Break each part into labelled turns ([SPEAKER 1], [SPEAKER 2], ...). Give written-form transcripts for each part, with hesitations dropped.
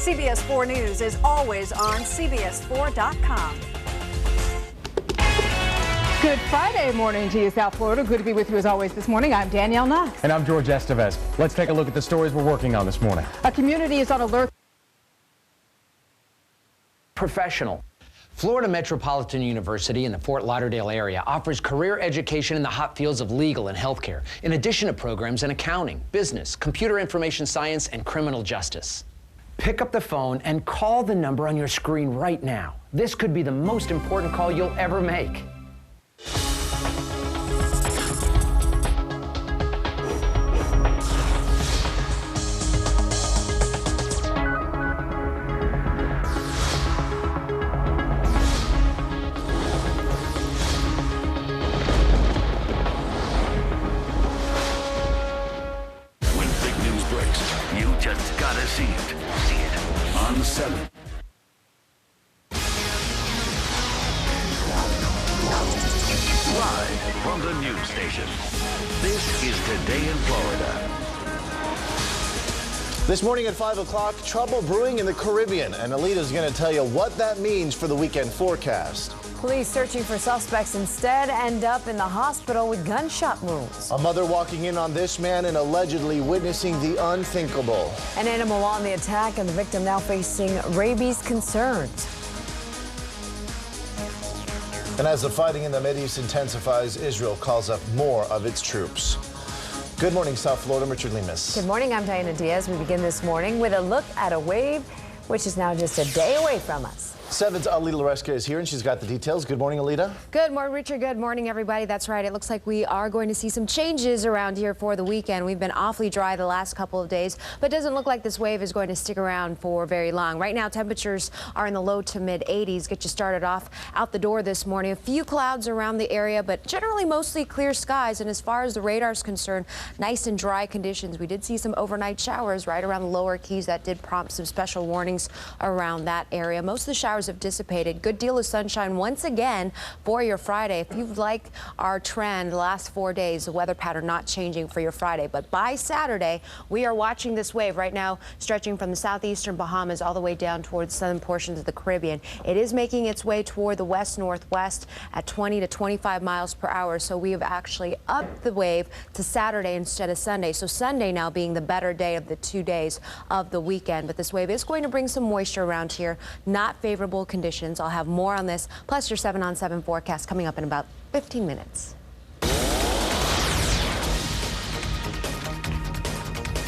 [SPEAKER 1] CBS 4 News is always on CBS4.com.
[SPEAKER 2] Good Friday morning to you, South Florida. Good to be with you as always this morning. I'm Danielle Knox.
[SPEAKER 3] And I'm George Estevez. Let's take a look at the stories we're working on this morning.
[SPEAKER 2] A community is on alert.
[SPEAKER 4] Professional. Florida Metropolitan University in the Fort Lauderdale area offers career education in the hot fields of legal and healthcare, in addition to programs in accounting, business, computer information science, and criminal justice. Pick up the phone and call the number on your screen right now. This could be the most important call you'll ever make.
[SPEAKER 5] See it on 7. Live from the news station. This is Today in Florida.
[SPEAKER 6] This morning at 5 o'clock, trouble brewing in the Caribbean, and Alita's going to tell you what that means for the weekend forecast.
[SPEAKER 7] Police searching for suspects instead end up in the hospital with gunshot wounds.
[SPEAKER 6] A mother walking in on this man and allegedly witnessing the unthinkable.
[SPEAKER 7] An animal on the attack and the victim now facing rabies concerns.
[SPEAKER 6] And as the fighting in the Mideast intensifies, Israel calls up more of its troops. Good morning, South Florida. Richard Lemus.
[SPEAKER 7] Good morning. I'm Diana Diaz. We begin this morning with a look at a wave which is now just a day away from us.
[SPEAKER 6] 7's Alita Loresca is here, and she's got the details. Good morning, Alita.
[SPEAKER 8] Good morning, Richard. Good morning, everybody. That's right. It looks like we are going to see some changes around here for the weekend. We've been awfully dry the last couple of days, but it doesn't look like this wave is going to stick around for very long. Right now, temperatures are in the low to mid 80s. Get you started off out the door this morning. A few clouds around the area, but generally mostly clear skies. And as far as the radar is concerned, nice and dry conditions. We did see some overnight showers right around the lower Keys. That did prompt some special warnings around that area. Most of the showers have dissipated. Good deal of sunshine once again for your Friday. If you like our trend the last 4 days, the weather pattern not changing for your Friday. But by Saturday, we are watching this wave right now stretching from the southeastern Bahamas all the way down towards southern portions of the Caribbean. It is making its way toward the west-northwest at 20 to 25 miles per hour. So we have actually upped the wave to Saturday instead of Sunday. So Sunday now being the better day of the 2 days of the weekend. But this wave is going to bring some moisture around here. Not favorable conditions. I'll have more on this, plus your 7 on 7 forecast coming up in about 15 minutes.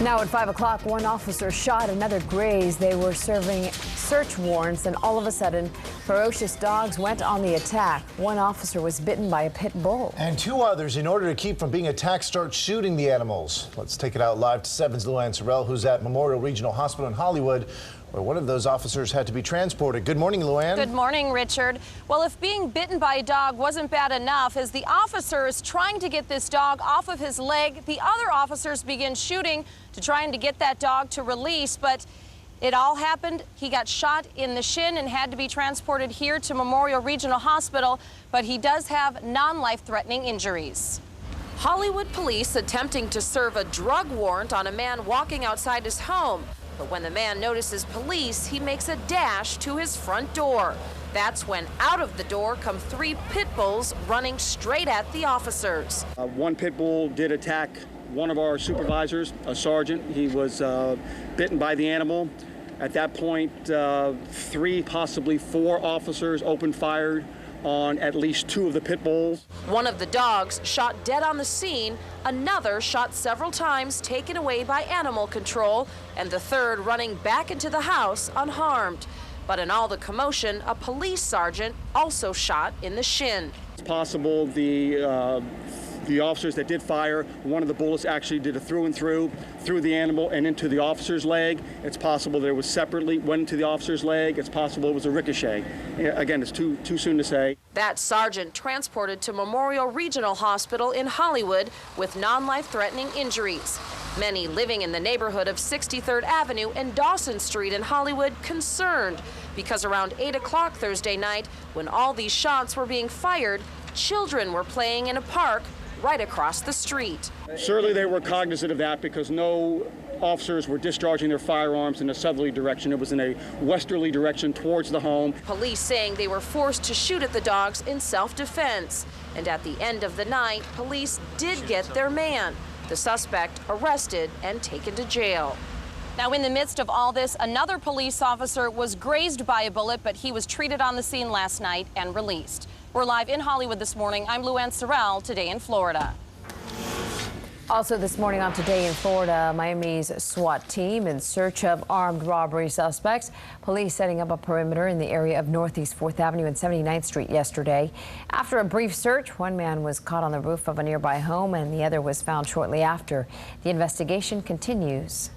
[SPEAKER 7] Now at 5 o'clock, one officer shot, another grazed. They were serving search warrants, and all of a sudden, ferocious dogs went on the attack. One officer was bitten by a pit bull.
[SPEAKER 6] And 2 others, in order to keep from being attacked, start shooting the animals. Let's take it out live to 7's Luann Sorrell, who's at Memorial Regional Hospital in Hollywood, where one of those officers had to be transported. Good morning, Luann.
[SPEAKER 9] Good morning, Richard. Well, if being bitten by a dog wasn't bad enough, as the officer is trying to get this dog off of his leg, the other officers begin shooting to trying to get that dog to release, but it all happened. He got shot in the shin and had to be transported here to Memorial Regional Hospital, but he does have non-life-threatening injuries. Hollywood police attempting to serve a drug warrant on a man walking outside his home. But when the man notices police, he makes a dash to his front door. That's when out of the door come 3 pit bulls running straight at the officers.
[SPEAKER 10] One pit bull did attack one of our supervisors, a sergeant. He was bitten by the animal. At that point, 3, possibly 4 officers opened fire on at least 2 of the pit bulls.
[SPEAKER 9] One of the dogs shot dead on the scene, another shot several times, taken away by animal control, and the third running back into the house unharmed. But in all the commotion, a police sergeant also shot in the shin.
[SPEAKER 10] It's possible the officers that did fire, one of the bullets actually did a through and through the animal and into the officer's leg. It's possible there was separately, went into the officer's leg. It's possible it was a ricochet. Again, it's too soon to say.
[SPEAKER 9] That sergeant transported to Memorial Regional Hospital in Hollywood with non-life-threatening injuries. Many living in the neighborhood of 63rd Avenue and Dawson Street in Hollywood concerned because around 8 o'clock Thursday night, when all these shots were being fired, children were playing in a park right across the street.
[SPEAKER 10] Certainly they were cognizant of that because no officers were discharging their firearms in a southerly direction. It was in a westerly direction towards the home.
[SPEAKER 9] Police saying they were forced to shoot at the dogs in self-defense. And at the end of the night, police did get their man, the suspect arrested and taken to jail. Now, in the midst of all this, another police officer was grazed by a bullet, but he was treated on the scene last night and released. We're live in Hollywood this morning. I'm Luann Sorrell, Today in Florida.
[SPEAKER 7] Also this morning on Today in Florida, Miami's SWAT team in search of armed robbery suspects. Police setting up a perimeter in the area of Northeast 4th Avenue and 79th Street yesterday. After a brief search, one man was caught on the roof of a nearby home and the other was found shortly after. The investigation continues.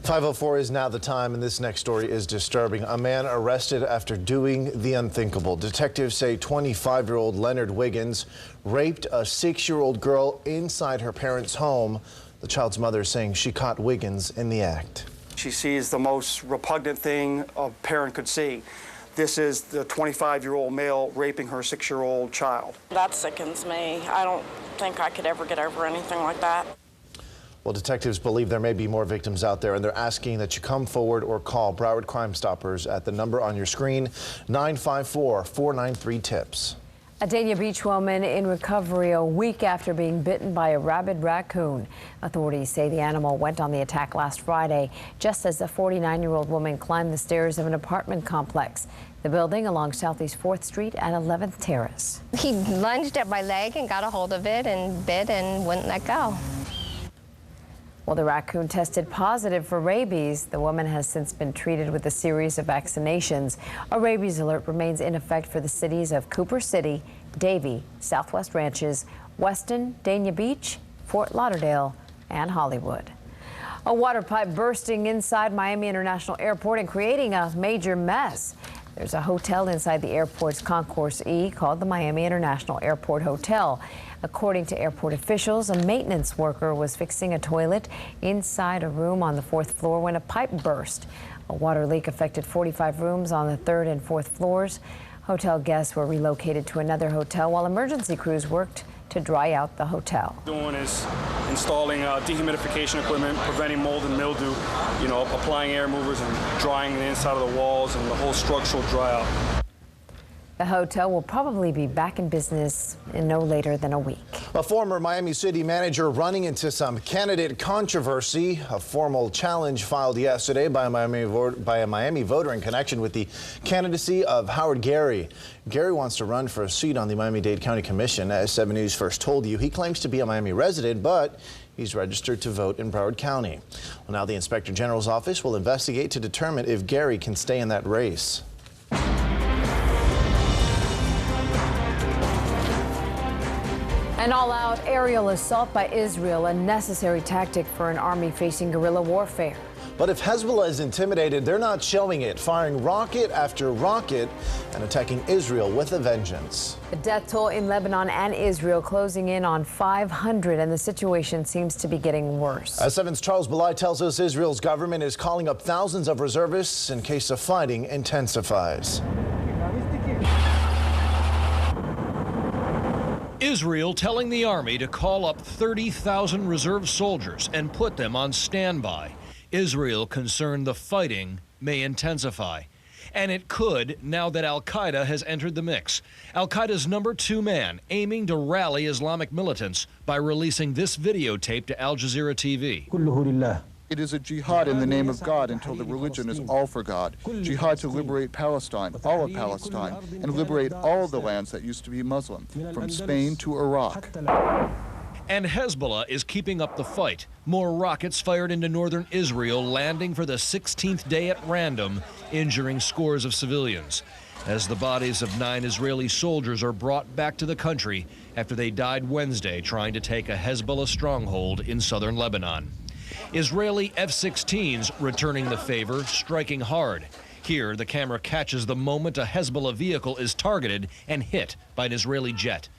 [SPEAKER 6] 5:04 is now the time, and this next story is disturbing. A man arrested after doing the unthinkable. Detectives say 25-year-old Leonard Wiggins raped a 6-year-old girl inside her parents' home. The child's mother is saying she caught Wiggins in the act.
[SPEAKER 10] She sees the most repugnant thing a parent could see. This is the 25-year-old male raping her 6-year-old child.
[SPEAKER 11] That sickens me. I don't think I could ever get over anything like that.
[SPEAKER 6] Well, detectives believe there may be more victims out there, and they're asking that you come forward or call Broward Crime Stoppers at the number on your screen, 954-493-TIPS.
[SPEAKER 7] A Dania Beach woman in recovery a week after being bitten by a rabid raccoon. Authorities say the animal went on the attack last Friday, just as the 49-year-old woman climbed the stairs of an apartment complex. The building along Southeast 4th Street and 11th Terrace.
[SPEAKER 12] He lunged at my leg and got a hold of it and bit and wouldn't let go.
[SPEAKER 7] Well, the raccoon tested positive for rabies. The woman has since been treated with a series of vaccinations. A rabies alert remains in effect for the cities of Cooper City, Davie, Southwest Ranches, Weston, Dania Beach, Fort Lauderdale, and Hollywood. A water pipe bursting inside Miami International Airport and creating a major mess. There's a hotel inside the airport's Concourse E called the Miami International Airport Hotel. According to airport officials, a maintenance worker was fixing a toilet inside a room on the 4th floor when a pipe burst. A water leak affected 45 rooms on the 3rd and 4th floors. Hotel guests were relocated to another hotel while emergency crews worked to dry out the hotel.
[SPEAKER 10] Doing is installing dehumidification equipment, preventing mold and mildew, applying air movers and drying the inside of the walls and the whole structural dry out.
[SPEAKER 7] The hotel will probably be back in business in no later than a week.
[SPEAKER 6] A former Miami city manager running into some candidate controversy. A formal challenge filed yesterday by a Miami voter in connection with the candidacy of Howard Gary. Gary wants to run for a seat on the Miami-Dade County Commission. As 7 News first told you, he claims to be a Miami resident, but he's registered to vote in Broward County. Well, now the Inspector General's office will investigate to determine if Gary can stay in that race.
[SPEAKER 7] An all-out aerial assault by Israel, a necessary tactic for an army facing guerrilla warfare.
[SPEAKER 6] But if Hezbollah is intimidated, they're not showing it, firing rocket after rocket and attacking Israel with a vengeance.
[SPEAKER 7] The death toll in Lebanon and Israel closing in on 500, and the situation seems to be getting worse.
[SPEAKER 6] As 7's Charles Belay tells us, Israel's government is calling up thousands of reservists in case the fighting intensifies.
[SPEAKER 13] Israel telling the army to call up 30,000 reserve soldiers and put them on standby. Israel concerned the fighting may intensify. And it could now that Al-Qaeda has entered the mix. Al-Qaeda's number 2 man aiming to rally Islamic militants by releasing this videotape to Al Jazeera TV.
[SPEAKER 14] It is a jihad in the name of God until the religion is all for God. Jihad to liberate Palestine, all of Palestine, and liberate all of the lands that used to be Muslim, from Spain to Iraq.
[SPEAKER 13] And Hezbollah is keeping up the fight. More rockets fired into northern Israel, landing for the 16th day at random, injuring scores of civilians. As the bodies of 9 Israeli soldiers are brought back to the country after they died Wednesday trying to take a Hezbollah stronghold in southern Lebanon. Israeli F-16s returning the favor, striking hard. Here, the camera catches the moment a Hezbollah vehicle is targeted and hit by an Israeli jet.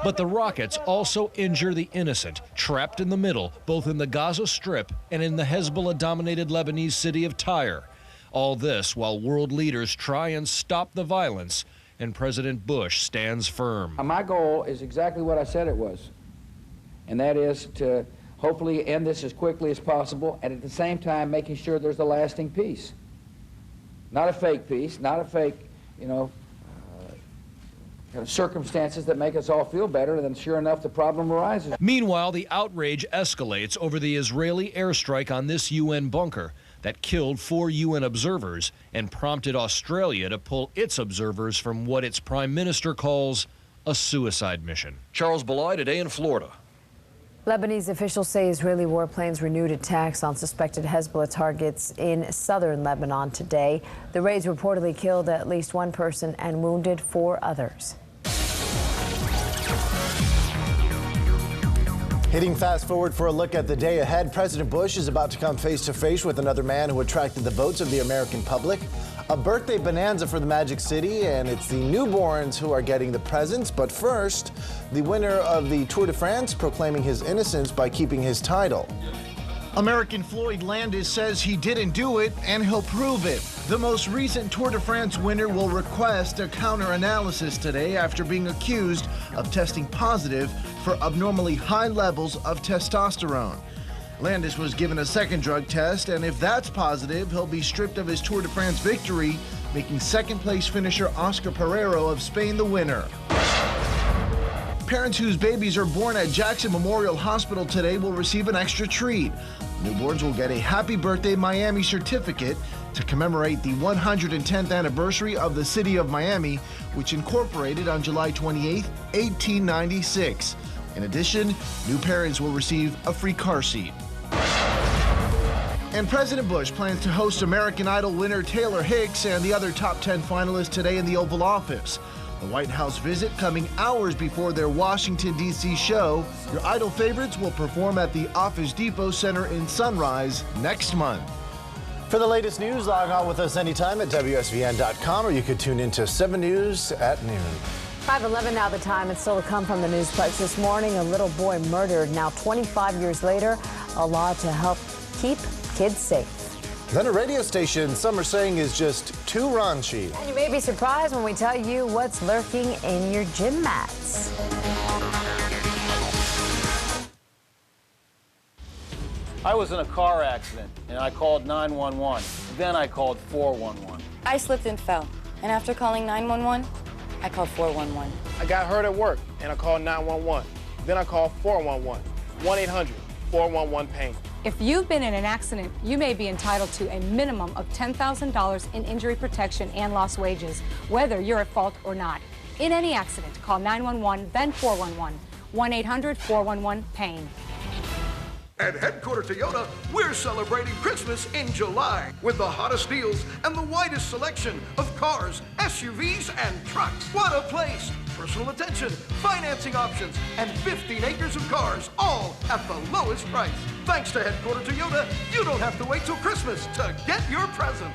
[SPEAKER 13] But the rockets also injure the innocent, trapped in the middle, both in the Gaza Strip and in the Hezbollah-dominated Lebanese city of Tyre. All this while world leaders try and stop the violence, and President Bush stands firm.
[SPEAKER 15] My goal is exactly what I said it was, and that is to hopefully end this as quickly as possible, and at the same time making sure there's a lasting peace. Not a fake peace, not a fake, kind of circumstances that make us all feel better, and then sure enough the problem arises.
[SPEAKER 13] Meanwhile, the outrage escalates over the Israeli airstrike on this UN bunker that killed 4 UN observers and prompted Australia to pull its observers from what its prime minister calls a suicide mission. Charles Belloy today in Florida.
[SPEAKER 7] Lebanese officials say Israeli warplanes renewed attacks on suspected Hezbollah targets in southern Lebanon today. The raids reportedly killed at least 1 person and wounded 4 others.
[SPEAKER 6] Hitting fast forward for a look at the day ahead, President Bush is about to come face to face with another man who attracted the votes of the American public. A birthday bonanza for the Magic City, and it's the newborns who are getting the presents. But first, the winner of the Tour de France proclaiming his innocence by keeping his title.
[SPEAKER 16] American Floyd Landis says he didn't do it, and he'll prove it. The most recent Tour de France winner will request a counter-analysis today after being accused of testing positive for abnormally high levels of testosterone. Landis was given a second drug test, and if that's positive, he'll be stripped of his Tour de France victory, making second-place finisher Oscar Pereiro of Spain the winner. Parents whose babies are born at Jackson Memorial Hospital today will receive an extra treat. Newborns will get a Happy Birthday Miami certificate to commemorate the 110th anniversary of the city of Miami, which incorporated on July 28, 1896. In addition, new parents will receive a free car seat. And President Bush plans to host American Idol winner Taylor Hicks and the other top 10 finalists today in the Oval Office. The White House visit coming hours before their Washington, D.C. show. Your Idol favorites will perform at the Office Depot Center in Sunrise next month.
[SPEAKER 6] For the latest news, log on with us anytime at WSVN.com, or you could tune into 7 News at noon.
[SPEAKER 7] 5:11 now the time, and still to come from the Newsplex this morning. A little boy murdered. Now 25 years later, a law to help keep kids safe.
[SPEAKER 6] Then a radio station some are saying is just too raunchy.
[SPEAKER 7] And you may be surprised when we tell you what's lurking in your gym mats.
[SPEAKER 17] I was in a car accident, and I called 911. Then I called 411.
[SPEAKER 11] I slipped and fell, and after calling 911, I called 411.
[SPEAKER 18] I got hurt at work, and I called 911. Then I called 411, 1-800-411-PAIN.
[SPEAKER 19] If you've been in an accident, you may be entitled to a minimum of $10,000 in injury protection and lost wages, whether you're at fault or not. In any accident, call 911, then 411, 1-800-411-PAIN.
[SPEAKER 20] At Headquarter Toyota, we're celebrating Christmas in July with the hottest deals and the widest selection of cars, SUVs, and trucks. What a place! Personal attention, financing options, and 15 acres of cars, all at the lowest price. Thanks to Headquarter Toyota, you don't have to wait till Christmas to get your present.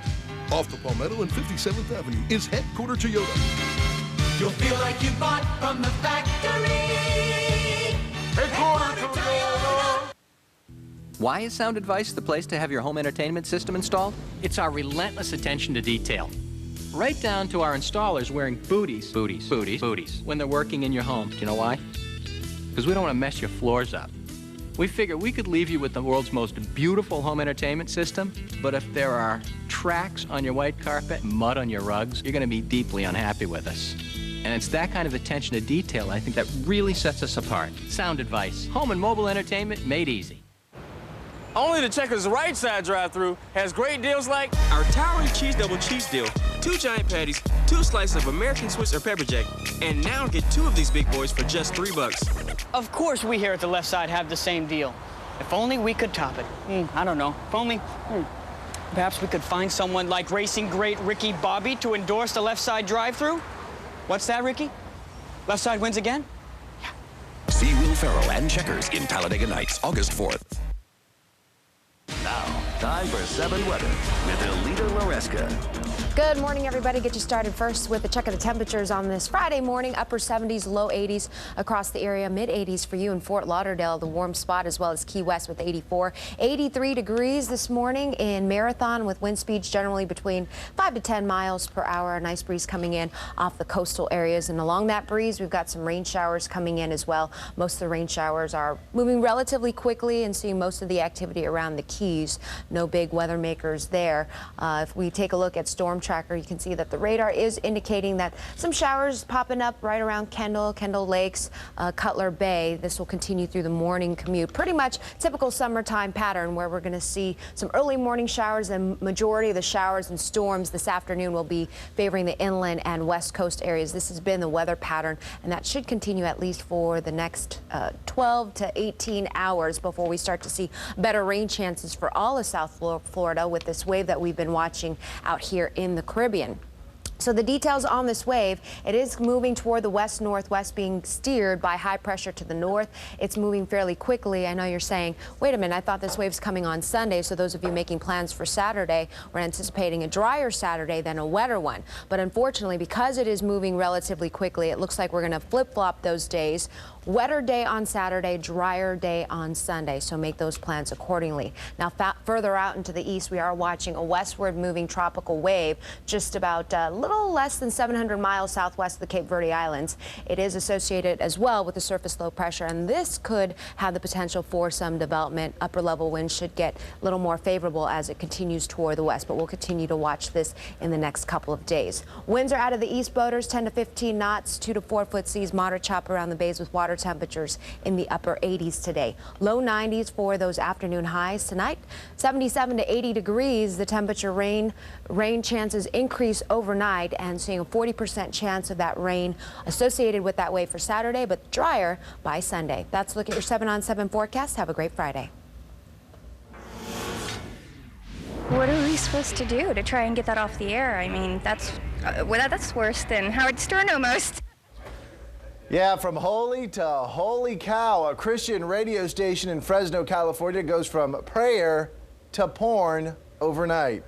[SPEAKER 21] Off the Palmetto and 57th Avenue is Headquarter Toyota.
[SPEAKER 22] You'll feel like you bought from the factory. Headquarter Toyota.
[SPEAKER 23] Why is Sound Advice the place to have your home entertainment system installed? It's our relentless attention to detail. Right down to our installers wearing booties when they're working in your home. Do you know why? Because we don't want to mess your floors up. We figure we could leave you with the world's most beautiful home entertainment system, but if there are tracks on your white carpet, mud on your rugs, you're going to be deeply unhappy with us. And it's that kind of attention to detail, I think, that really sets us apart. Sound Advice, home and mobile entertainment made easy.
[SPEAKER 24] Only the Checkers right side drive-thru has great deals like our towering cheese double cheese deal, 2 giant patties, 2 slices of American Swiss or pepper jack, and now get 2 of these big boys for just $3.
[SPEAKER 25] Of course we here at the left side have the same deal. If only we could top it. I don't know. If only, perhaps we could find someone like racing great Ricky Bobby to endorse the left side drive-thru. What's that, Ricky? Left side wins again?
[SPEAKER 26] Yeah. See Will Ferrell and Checkers in Talladega Nights, August 4th.
[SPEAKER 5] Now, time for 7 weather with Alita Loresca.
[SPEAKER 1] Good morning, everybody. Get you started first with a check of the temperatures on this Friday morning. Upper 70s, low 80s across the area. Mid 80s for you in Fort Lauderdale, the warm spot, as well as Key West with 84. 83 degrees this morning in Marathon with wind speeds generally between 5 to 10 miles per hour. A nice breeze coming in off the coastal areas. And along that breeze, we've got some rain showers coming in as well. Most of the rain showers are moving relatively quickly and seeing most of the activity around the Keys. No big weather makers there. If we take a look at Storm Tracker, you can see that the radar is indicating that some showers popping up right around Kendall Lakes, Cutler Bay. This will continue through the morning commute. Pretty much typical summertime pattern where we're going to see some early morning showers, and majority of the showers and storms this afternoon will be favoring the inland and west coast areas. This has been the weather pattern, and that should continue at least for the next 12 to 18 hours before we start to see better rain chances for all of South Florida with this wave that we've been watching out here in the Caribbean. So the details on this wave, it is moving toward the west-northwest, being steered by high pressure to the north. It's moving fairly quickly. I know you're saying, wait a minute, I thought this wave's coming on Sunday. So those of you making plans for Saturday, we're anticipating a drier Saturday than a wetter one. But unfortunately, because it is moving relatively quickly, it looks like we're going to flip-flop those days. Wetter day on Saturday, drier day on Sunday, so make those plans accordingly. Now, further out into the east, we are watching a westward moving tropical wave just about a little less than 700 miles southwest of the Cape Verde Islands. It is associated as well with the surface low pressure, and this could have the potential for some development. Upper level winds should get a little more favorable as it continues toward the west, but we'll continue to watch this in the next couple of days. Winds are out of the east, boaters 10 to 15 knots, 2 to 4 foot seas, moderate chop around the bays with water temperatures in the upper 80s today. Low 90s for those afternoon highs tonight. 77 to 80 degrees. The temperature rain chances increase overnight, and seeing a 40% chance of that rain associated with that wave for Saturday, but drier by Sunday. That's a look at your 7-on-7 forecast. Have a great Friday.
[SPEAKER 2] What are we supposed to do to try and get that off the air? I mean, that's worse than Howard Stern almost.
[SPEAKER 6] Yeah, from holy to holy cow, a Christian radio station in Fresno, California goes from prayer to porn overnight.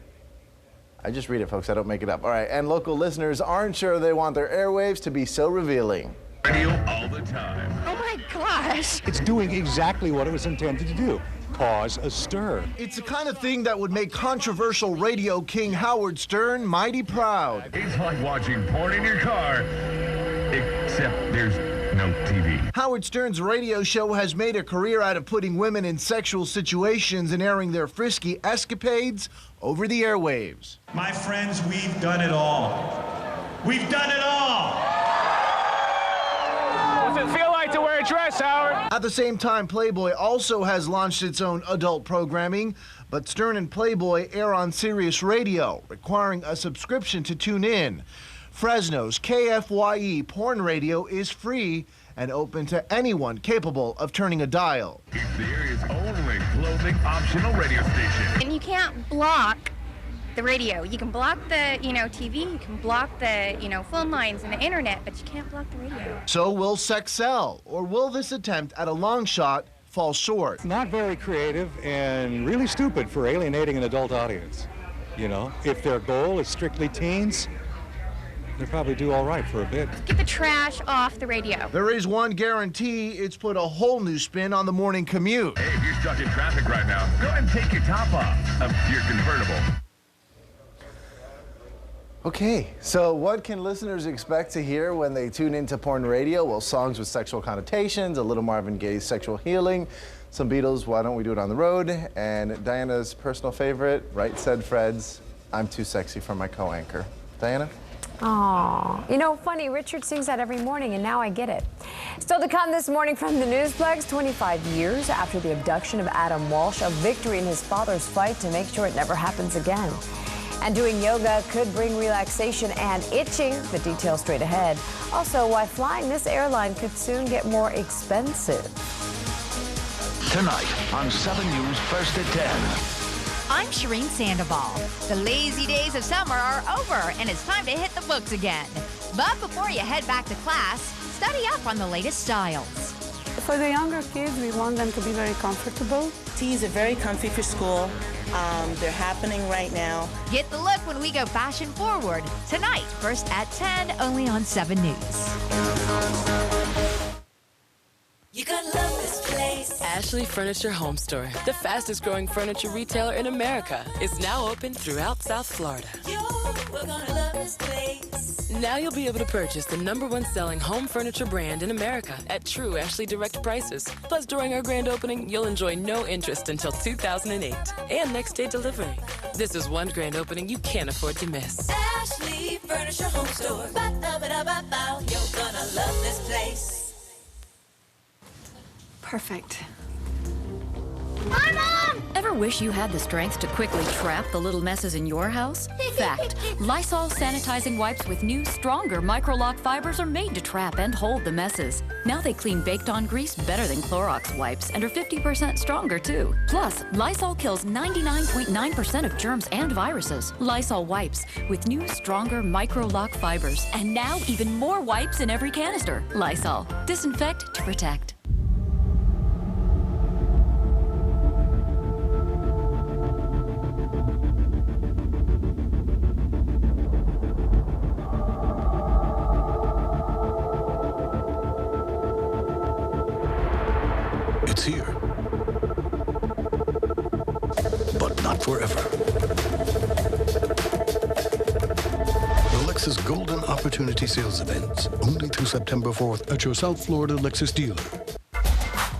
[SPEAKER 6] I just read it, folks. I don't make it up. All right, and local listeners aren't sure they want their airwaves to be so revealing.
[SPEAKER 22] Radio all the time.
[SPEAKER 2] Oh my gosh.
[SPEAKER 3] It's doing exactly what it was intended to do. Cause a stir.
[SPEAKER 16] It's the kind of thing that would make controversial radio king Howard Stern mighty proud.
[SPEAKER 22] It's like watching porn in your car, except there's no TV.
[SPEAKER 16] Howard Stern's radio show has made a career out of putting women in sexual situations and airing their frisky escapades over the airwaves.
[SPEAKER 4] My friends, we've done it all. We've done it all!
[SPEAKER 18] What's it feel like to wear a dress, Howard?
[SPEAKER 16] At the same time, Playboy also has launched its own adult programming, but Stern and Playboy air on Sirius Radio, requiring a subscription to tune in. Fresno's KFYE porn radio is free and open to anyone capable of turning a dial.
[SPEAKER 22] It's the area's only clothing optional radio station.
[SPEAKER 2] And you can't block the radio. You can block the, TV, you can block the, phone lines and the internet, but you can't block the radio.
[SPEAKER 16] So will sex sell, or will this attempt at a long shot fall short?
[SPEAKER 3] Not very creative and really stupid for alienating an adult audience. If their goal is strictly teens, they probably do all right for a bit.
[SPEAKER 2] Get the trash off the radio.
[SPEAKER 16] There is one guarantee: it's put a whole new spin on the morning commute.
[SPEAKER 22] Hey, if you're stuck in traffic right now, go ahead and take your top off of your convertible.
[SPEAKER 6] Okay, so what can listeners expect to hear when they tune into porn radio? Well, songs with sexual connotations, a little Marvin Gaye's Sexual Healing, some Beatles, Why Don't We Do It on the Road, and Diana's personal favorite, Right Said Fred's I'm Too Sexy for My Co-Anchor. Diana?
[SPEAKER 7] Aw, funny, Richard sings that every morning, and now I get it. Still to come this morning from the Newsplex, 25 years after the abduction of Adam Walsh, a victory in his father's fight to make sure it never happens again. And doing yoga could bring relaxation and itching. The details straight ahead. Also, why flying this airline could soon get more expensive.
[SPEAKER 5] Tonight on 7 News First at 10.
[SPEAKER 8] I'm Shireen Sandoval. The lazy days of summer are over, and it's time to hit the books again. But before you head back to class, study up on the latest styles.
[SPEAKER 9] For the younger kids, we want them to be very comfortable.
[SPEAKER 10] Tees are very comfy for school. They're happening right now.
[SPEAKER 8] Get the look when we go fashion forward. Tonight, first at 10, only on 7 News.
[SPEAKER 12] You gotta love this place. Ashley Furniture Home Store, the fastest growing furniture retailer in America, is now open throughout South Florida. We're gonna love this place. Now you'll be able to purchase the #1 selling home furniture brand in America at true Ashley Direct prices. Plus, during our grand opening, you'll enjoy no interest until 2008 and next day delivery. This is one grand opening you can't afford to miss. Ashley Furniture Home Store. Ba-da-ba-da-ba-ba. You're gonna love this place.
[SPEAKER 13] Perfect.
[SPEAKER 8] Hi, Mom! Ever wish you had the strength to quickly trap the little messes in your house? Fact. Lysol sanitizing wipes with new, stronger microlock fibers are made to trap and hold the messes. Now they clean baked-on grease better than Clorox wipes and are 50% stronger, too. Plus, Lysol kills 99.9% of germs and viruses. Lysol wipes with new, stronger microlock fibers. And now even more wipes in every canister. Lysol. Disinfect to protect.
[SPEAKER 21] It's here. But not forever. The Lexus Golden Opportunity Sales Events, only through September 4th at your South Florida Lexus dealer.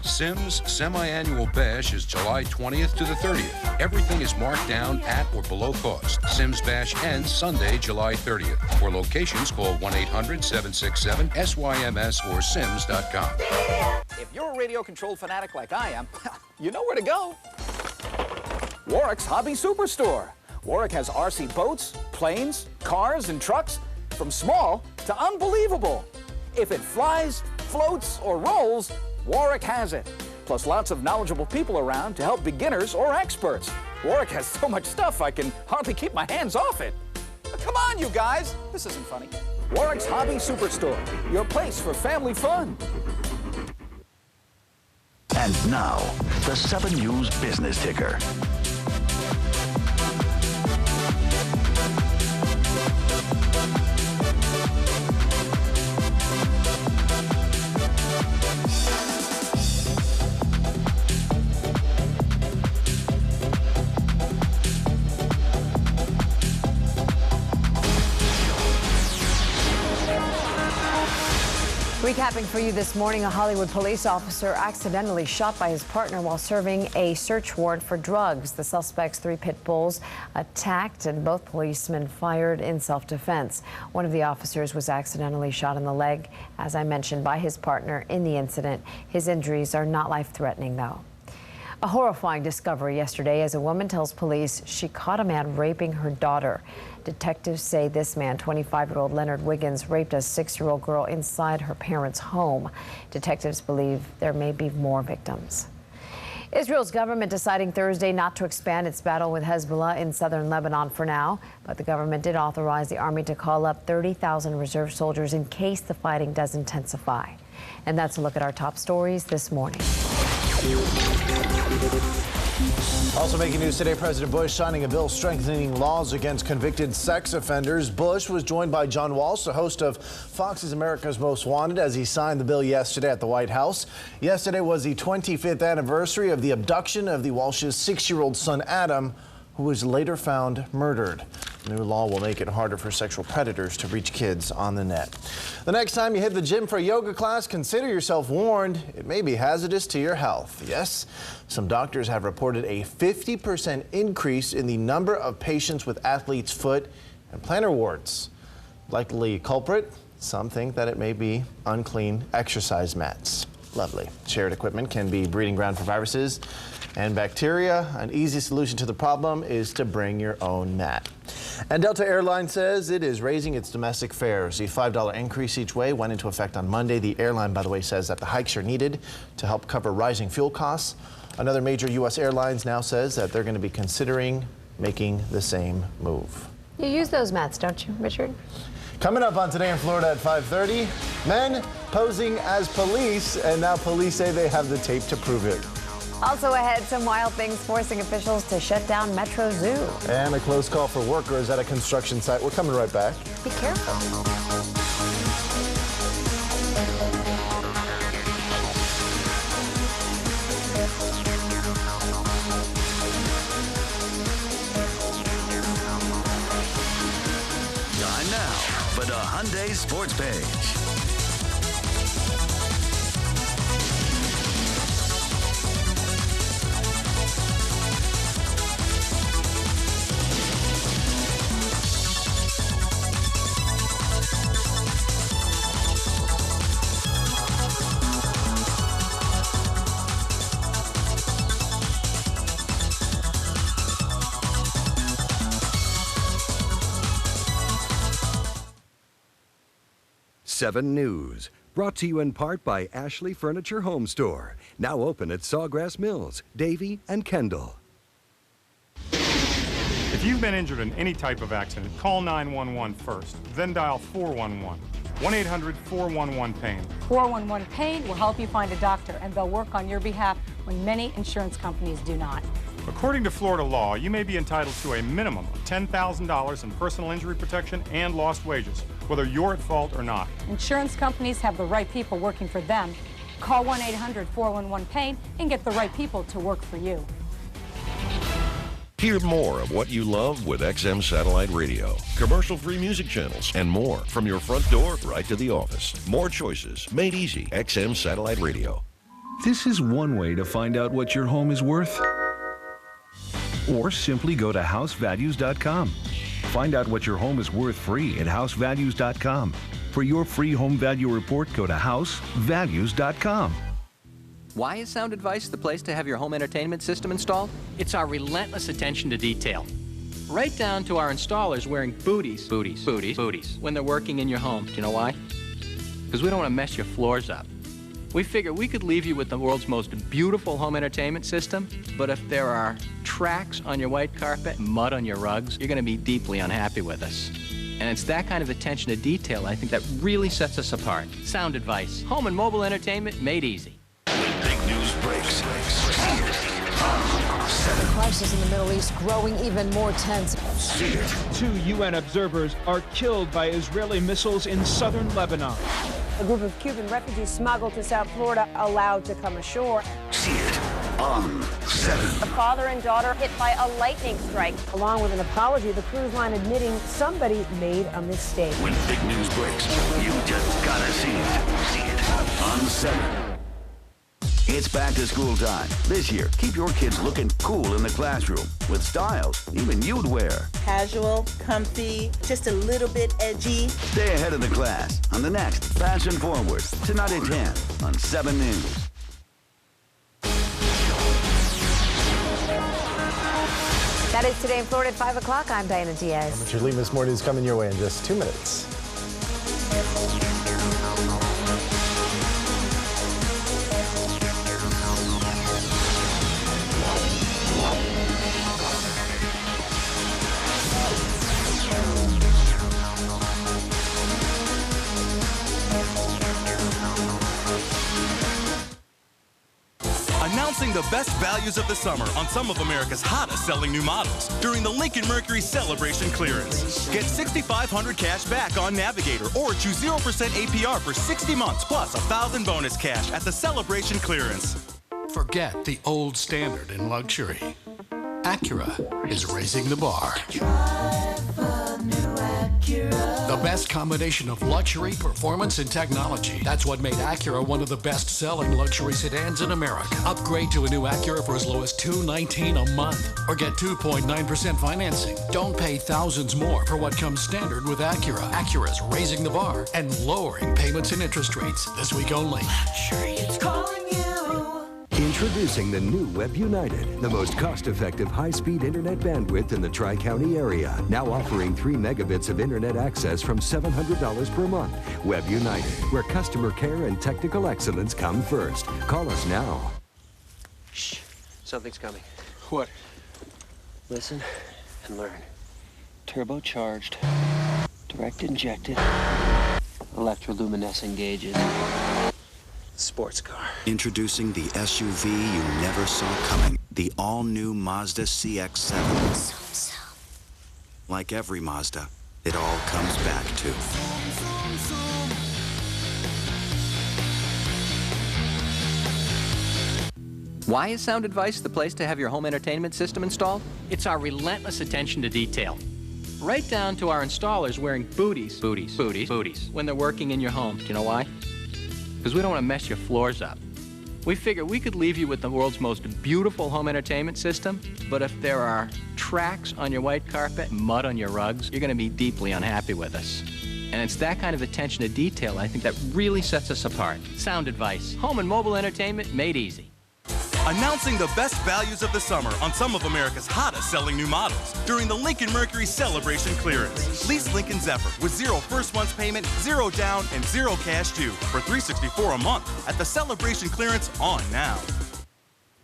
[SPEAKER 14] Sims Semi-Annual Bash is July 20th to the 30th. Everything is marked down at or below cost. Sims Bash ends Sunday, July 30th. For locations, call 1-800-767-SYMS or sims.com.
[SPEAKER 15] If you're a radio-controlled fanatic like I am, you know where to go. Warwick's Hobby Superstore. Warwick has RC boats, planes, cars, and trucks, from small to unbelievable. If it flies, floats, or rolls, Warwick has it. Plus lots of knowledgeable people around to help beginners or experts. Warwick has so much stuff I can hardly keep my hands off it. Come on, you guys. This isn't funny. Warwick's Hobby Superstore, your place for family fun.
[SPEAKER 5] And now, the 7 News Business Ticker.
[SPEAKER 7] Recapping for you this morning, a Hollywood police officer accidentally shot by his partner while serving a search warrant for drugs. The suspect's 3 pit bulls attacked and both policemen fired in self-defense. One of the officers was accidentally shot in the leg, as I mentioned, by his partner in the incident. His injuries are not life-threatening, though. A horrifying discovery yesterday as a woman tells police she caught a man raping her daughter. Detectives say this man, 25-year-old Leonard Wiggins, raped a 6-year-old girl inside her parents' home. Detectives believe there may be more victims. Israel's government deciding Thursday not to expand its battle with Hezbollah in southern Lebanon for now, but the government did authorize the army to call up 30,000 reserve soldiers in case the fighting does intensify. And that's a look at our top stories this morning.
[SPEAKER 6] Also making news today, President Bush signing a bill strengthening laws against convicted sex offenders. Bush was joined by John Walsh, the host of Fox's America's Most Wanted, as he signed the bill yesterday at the White House. Yesterday was the 25th anniversary of the abduction of the Walsh's 6-year-old son, Adam, who was later found murdered. The new law will make it harder for sexual predators to reach kids on the net. The next time you hit the gym for a yoga class, consider yourself warned. It may be hazardous to your health. Yes, some doctors have reported a 50% increase in the number of patients with athlete's foot and plantar warts. Likely culprit, some think that it may be unclean exercise mats. Lovely. Shared equipment can be breeding ground for viruses and bacteria. An easy solution to the problem is to bring your own mat. And Delta Airlines says it is raising its domestic fares. The $5 increase each way went into effect on Monday. The airline, by the way, says that the hikes are needed to help cover rising fuel costs. Another major U.S. airlines now says that they're going to be considering making the same move.
[SPEAKER 7] You use those mats, don't you, Richard?
[SPEAKER 6] Coming up on Today in Florida at 5:30, men posing as police, and now police say they have the tape to prove it.
[SPEAKER 7] Also ahead, some wild things forcing officials to shut down Metro Zoo.
[SPEAKER 6] And a close call for workers at a construction site. We're coming right back.
[SPEAKER 7] Be careful.
[SPEAKER 5] Time now for the Hyundai Sports Page.
[SPEAKER 11] Seven News, brought to you in part by Ashley Furniture Home Store, now open at Sawgrass Mills, Davie, and Kendall.
[SPEAKER 13] If you've been injured in any type of accident, call 911 first, then dial 411. 1-800-411-PAIN.
[SPEAKER 17] 411-PAIN will help you find a doctor, and they'll work on your behalf when many insurance companies do not.
[SPEAKER 13] According to Florida law, you may be entitled to a minimum of $10,000 in personal injury protection and lost wages, whether you're at fault or not.
[SPEAKER 17] Insurance companies have the right people working for them. Call 1-800-411-PAIN and get the right people to work for you.
[SPEAKER 19] Hear more of what you love with XM Satellite Radio. Commercial-free music channels and more from your front door right to the office. More choices made easy. XM Satellite Radio.
[SPEAKER 20] This is one way to find out what your home is worth. Or simply go to housevalues.com. Find out what your home is worth free at housevalues.com. For your free home value report, go to housevalues.com.
[SPEAKER 23] Why is Sound Advice the place to have your home entertainment system installed? It's our relentless attention to detail. Right down to our installers wearing booties when they're working in your home. Do you know why? Because we don't want to mess your floors up. We figure we could leave you with the world's most beautiful home entertainment system, but if there are tracks on your white carpet, mud on your rugs, you're going to be deeply unhappy with us. And it's that kind of attention to detail, I think, that really sets us apart. Sound Advice, home and mobile entertainment made easy.
[SPEAKER 5] Big news breaks.
[SPEAKER 1] The crisis in the Middle East growing even more tense.
[SPEAKER 27] 2 UN observers are killed by Israeli missiles in southern Lebanon.
[SPEAKER 28] A group of Cuban refugees smuggled to South Florida allowed to come ashore.
[SPEAKER 5] See it on 7.
[SPEAKER 28] A father and daughter hit by a lightning strike. Along with an apology, the cruise line admitting somebody made a mistake.
[SPEAKER 5] When big news breaks, you just gotta see it. See it on 7. It's back to school time. This year, keep your kids looking cool in the classroom with styles even you'd wear.
[SPEAKER 10] Casual, comfy, just a little bit edgy.
[SPEAKER 5] Stay ahead of the class on the next Fashion Forward, tonight at 10 on 7 News.
[SPEAKER 7] That is Today in Florida at 5 o'clock. I'm Diana Diaz.
[SPEAKER 6] Richard Lee, Miss More News coming your way in just 2 minutes.
[SPEAKER 29] Announcing the best values of the summer on some of America's hottest selling new models during the Lincoln Mercury Celebration Clearance. Get $6,500 cash back on Navigator or choose 0% APR for 60 months plus $1,000 bonus cash at the Celebration Clearance.
[SPEAKER 21] Forget the old standard in luxury. Acura is raising the bar. The best combination of luxury, performance, and technology. That's what made Acura one of the best-selling luxury sedans in America. Upgrade to a new Acura for as low as $219 a month, or get 2.9% financing. Don't pay thousands more for what comes standard with Acura. Acura's raising the bar and lowering payments and interest rates this week only.
[SPEAKER 5] Luxury, it's calling you.
[SPEAKER 11] Introducing the new Web United, the most cost-effective high-speed internet bandwidth in the Tri-County area. Now offering 3 megabits of internet access from $700 per month. Web United, where customer care and technical excellence come first. Call us now.
[SPEAKER 30] Shh, something's coming.
[SPEAKER 25] What?
[SPEAKER 30] Listen and learn. Turbocharged, direct injected, Electroluminescent gauges. Sports car.
[SPEAKER 2] Introducing the SUV you never saw coming. The all-new Mazda CX-7. Like every Mazda, it all comes back to.
[SPEAKER 23] Why is Sound Advice the place to have your home entertainment system installed? It's our relentless attention to detail. Right down to our installers wearing booties when they're working in your home. Do you know why? Because we don't want to mess your floors up. We figure we could leave you with the world's most beautiful home entertainment system, but if there are tracks on your white carpet, mud on your rugs, you're going to be deeply unhappy with us. And it's that kind of attention to detail, I think, that really sets us apart. Sound Advice. Home and mobile entertainment made easy.
[SPEAKER 29] Announcing the best values of the summer on some of America's hottest selling new models during the Lincoln Mercury Celebration Clearance. Lease Lincoln Zephyr with 0 first month's payment, 0 down, and 0 cash due for $364 a month at the Celebration Clearance on now.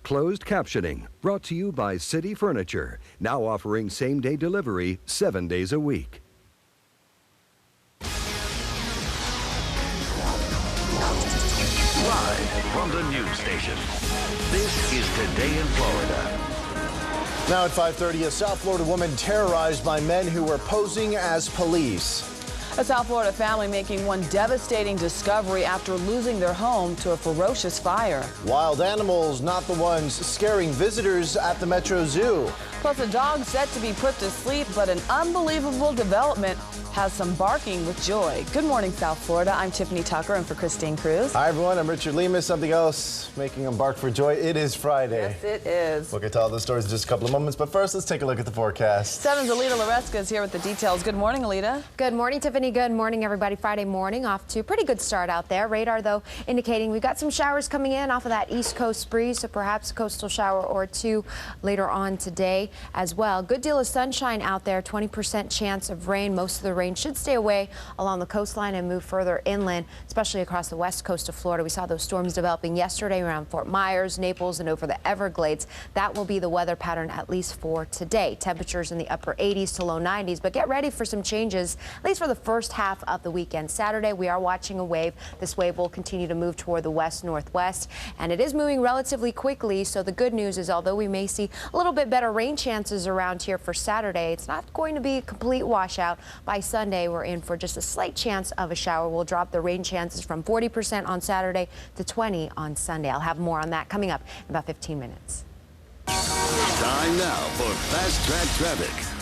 [SPEAKER 11] Closed captioning brought to you by City Furniture, now offering same-day delivery 7 days a week.
[SPEAKER 5] Live from the news station, this is Today in Florida.
[SPEAKER 6] Now at 5:30, a South Florida woman terrorized by men who were posing as police.
[SPEAKER 3] A South Florida family making one devastating discovery after losing their home to a ferocious fire.
[SPEAKER 6] Wild animals, not the ones scaring visitors at the Metro Zoo.
[SPEAKER 3] Plus a dog set to be put to sleep, but an unbelievable development has some barking with joy. Good morning, South Florida. I'm Tiffany Tucker, and for Christine Cruz.
[SPEAKER 6] Hi, everyone. I'm Richard Lemus. Something else making them bark for joy. It is Friday.
[SPEAKER 3] Yes, it is.
[SPEAKER 6] We'll get to all the stories in just a couple of moments, but first, let's take a look at the forecast.
[SPEAKER 3] 7's Alita Loreska is here with the details. Good morning, Alita.
[SPEAKER 1] Good morning, Tiffany. Good morning, everybody. Friday morning, off to a pretty good start out there. Radar, though, indicating we've got some showers coming in off of that east coast breeze, so perhaps a coastal shower or two later on today as well. Good deal of sunshine out there, 20% chance of rain. Most of the rain should stay away along the coastline and move further inland, especially across the west coast of Florida. We saw those storms developing yesterday around Fort Myers, Naples, and over the Everglades. That will be the weather pattern at least for today. Temperatures in the upper 80s to low 90s, but get ready for some changes, at least for the first half of the weekend. Saturday, we are watching a wave. This wave will continue to move toward the west-northwest, and it is moving relatively quickly. So the good news is, although we may see a little bit better rain chances around here for Saturday, it's not going to be a complete washout. By Sunday, we're in for just a slight chance of a shower. We'll drop the rain chances from 40% on Saturday to 20% on Sunday. I'll have more on that coming up in about 15 minutes.
[SPEAKER 5] Time now for Fast Track Traffic.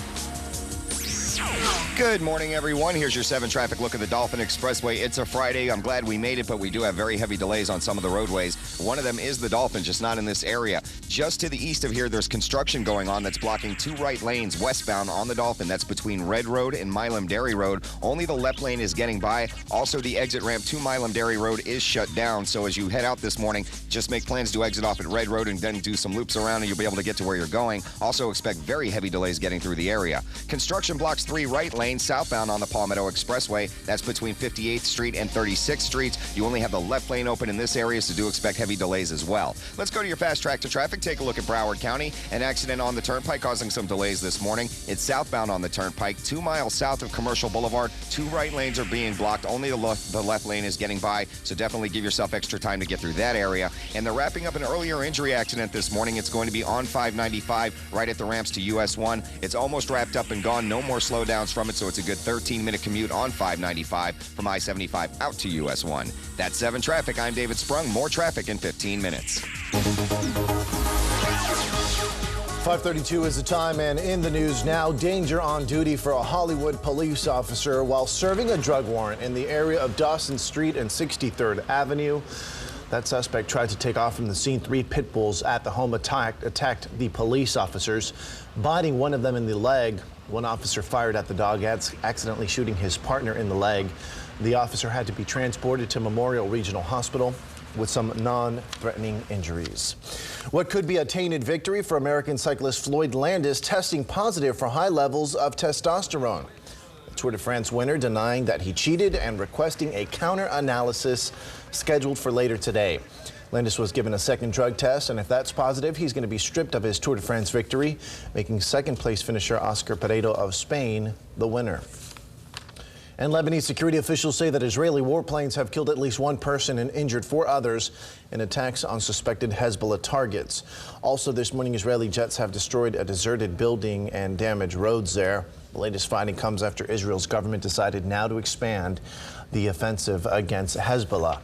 [SPEAKER 4] Good morning, everyone. Here's your 7 traffic look at the Dolphin Expressway. It's a Friday. I'm glad we made it, but we do have very heavy delays on some of the roadways. One of them is the Dolphin, just not in this area. Just to the east of here, there's construction going on that's blocking 2 right lanes westbound on the Dolphin. That's between Red Road and Milam Dairy Road. Only the left lane is getting by. Also, the exit ramp to Milam Dairy Road is shut down. So as you head out this morning, just make plans to exit off at Red Road and then do some loops around, and you'll be able to get to where you're going. Also expect very heavy delays getting through the area. Construction blocks 3 right lanes southbound on the Palmetto Expressway. That's between 58th Street and 36th Street. You only have the left lane open in this area, so do expect heavy delays as well. Let's go to your fast track to traffic. Take a look at Broward County. An accident on the Turnpike causing some delays this morning. It's southbound on the Turnpike, 2 miles south of Commercial Boulevard. 2 right lanes are being blocked. Only the left lane is getting by, so definitely give yourself extra time to get through that area. And they're wrapping up an earlier injury accident this morning. It's going to be on 595 right at the ramps to US 1. It's almost wrapped up and gone. No more slowdowns from it, so it's a good 13-minute commute on 595 from I-75 out to US 1. That's 7 traffic. I'm David Sprung. More traffic in 15 minutes.
[SPEAKER 6] 5:32 is the time, and in the news now, danger on duty for a Hollywood police officer while serving a drug warrant in the area of Dawson Street and 63rd Avenue. That suspect tried to take off from the scene. 3 pit bulls at the home attacked the police officers, biting one of them in the leg. One officer fired at the dog, accidentally shooting his partner in the leg. The officer had to be transported to Memorial Regional Hospital with some non-threatening injuries. What could be a tainted victory for American cyclist Floyd Landis testing positive for high levels of testosterone. The Tour de France winner denying that he cheated and requesting a counter-analysis scheduled for later today. Landis was given a second drug test, and if that's positive, he's going to be stripped of his Tour de France victory, making second-place finisher Oscar Pereiro of Spain the winner. And Lebanese security officials say that Israeli warplanes have killed at least one person and injured 4 others in attacks on suspected Hezbollah targets. Also this morning, Israeli jets have destroyed a deserted building and damaged roads there. The latest fighting comes after Israel's government decided now to expand the offensive against Hezbollah.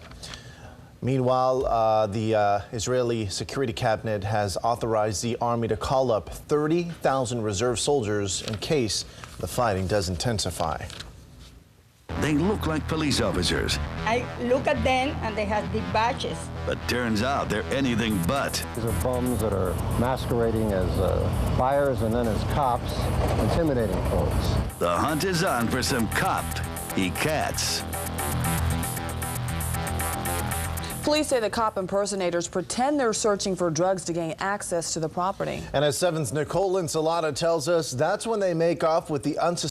[SPEAKER 6] Meanwhile, the Israeli Security Cabinet has authorized the army to call up 30,000 reserve soldiers in case the fighting does intensify.
[SPEAKER 5] They look like police officers,
[SPEAKER 8] I look at them and they have the badges.
[SPEAKER 5] but turns out they're anything but.
[SPEAKER 9] These are bums that are masquerading as buyers and then as cops, intimidating folks.
[SPEAKER 5] The hunt is on for some copped-y cats.
[SPEAKER 3] Police say the cop impersonators pretend they're searching for drugs to gain access to the property.
[SPEAKER 6] And as 7's Nicole Insalata tells us, that's when they make off with the unsuspecting